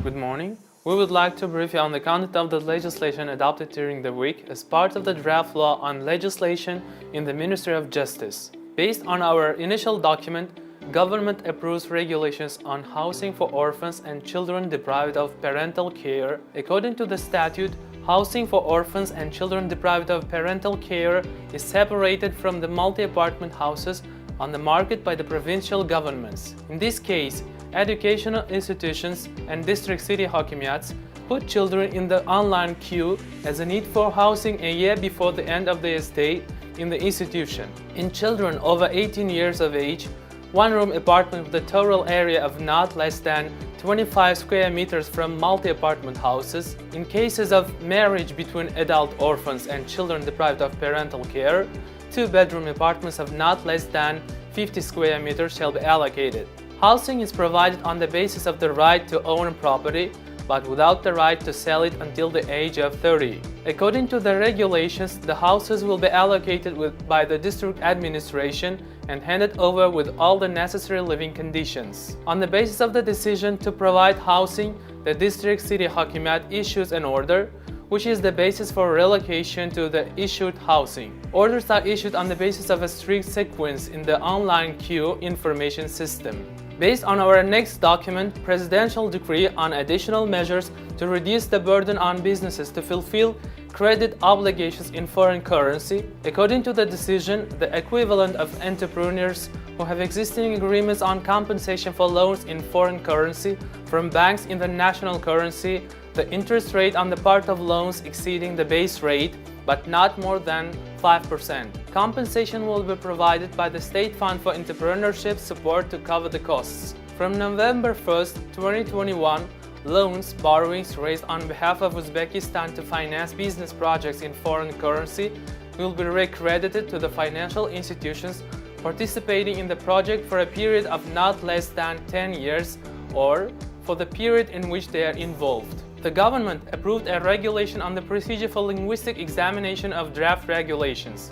Good morning. We would like to brief you on the content of the legislation adopted during the week as part of the draft law on legislation in the Ministry of Justice. Based on our initial document, government approves regulations on housing for orphans and children deprived of parental care. According to the statute, housing for orphans and children deprived of parental care is separated from the multi-apartment houses on the market by the provincial governments. In this case, educational institutions and district city hakimiyats put children in the online queue as a need for housing a year before the end of their stay in the institution. In children over 18 years of age, one-room apartment with a total area of not less than 25 square meters from multi-apartment houses. In cases of marriage between adult orphans and children deprived of parental care, two-bedroom apartments of not less than 50 square meters shall be allocated. Housing is provided on the basis of the right to own property, but without the right to sell it until the age of 30. According to the regulations, the houses will be allocated by the district administration and handed over with all the necessary living conditions. On the basis of the decision to provide housing, the district city hakimiyat issues an order, which is the basis for relocation to the issued housing. Orders are issued on the basis of a strict sequence in the online queue information system. Based on our next document, Presidential Decree on additional measures to reduce the burden on businesses to fulfill credit obligations in foreign currency. According to the decision, the equivalent of entrepreneurs who have existing agreements on compensation for loans in foreign currency from banks in the national currency, the interest rate on the part of loans exceeding the base rate, but not more than 5%. Compensation will be provided by the State Fund for Entrepreneurship Support to cover the costs. From November 1st, 2021, loans, borrowings raised on behalf of Uzbekistan to finance business projects in foreign currency will be recredited to the financial institutions participating in the project for a period of not less than 10 years or for the period in which they are involved. The government approved a regulation on the procedure for linguistic examination of draft regulations.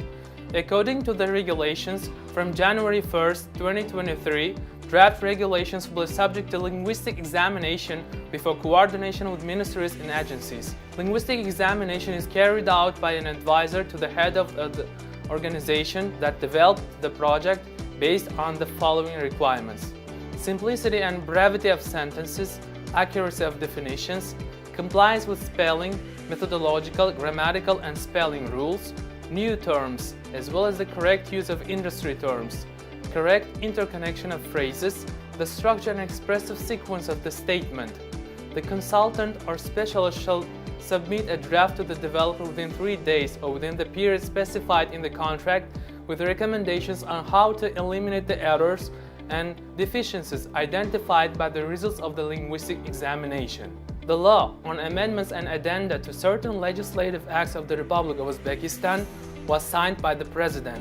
According to the regulations, from January 1st, 2023, draft regulations will be subject to linguistic examination before coordination with ministries and agencies. Linguistic examination is carried out by an advisor to the head of the organization that developed the project based on the following requirements: simplicity and brevity of sentences, accuracy of definitions, compliance with spelling, methodological, grammatical, and spelling rules, new terms, as well as the correct use of industry terms, correct interconnection of phrases, the structure and expressive sequence of the statement. The consultant or specialist shall submit a draft to the developer within 3 days or within the period specified in the contract with recommendations on how to eliminate the errors and deficiencies identified by the results of the linguistic examination. The law on amendments and addenda to certain legislative acts of the Republic of Uzbekistan was signed by the President.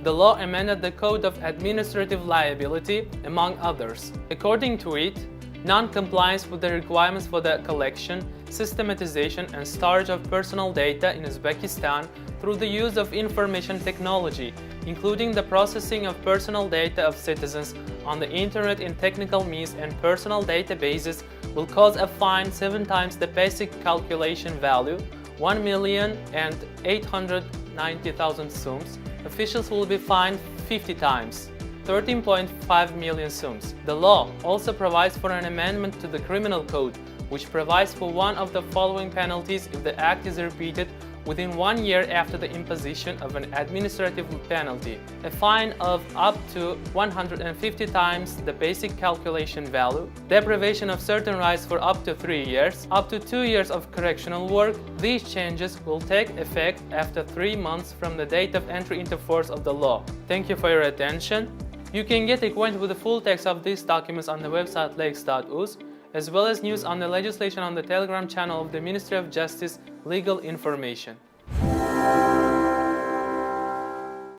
The law amended the Code of Administrative Liability, among others. According to it, non-compliance with the requirements for the collection, systematization, and storage of personal data in Uzbekistan through the use of information technology, including the processing of personal data of citizens on the internet in technical means and personal databases, will cause a fine 7 times the basic calculation value, 1,890,000 sums. Officials will be fined 50 times, 13.5 million sums. The law also provides for an amendment to the criminal code, which provides for one of the following penalties if the act is repeated within 1 year after the imposition of an administrative penalty: a fine of up to 150 times the basic calculation value, deprivation of certain rights for up to 3 years, up to 2 years of correctional work. These changes will take effect after 3 months from the date of entry into force of the law. Thank you for your attention. You can get acquainted with the full text of these documents on the website lex.uz, as well as news on the legislation on the Telegram channel of the Ministry of Justice Legal Information.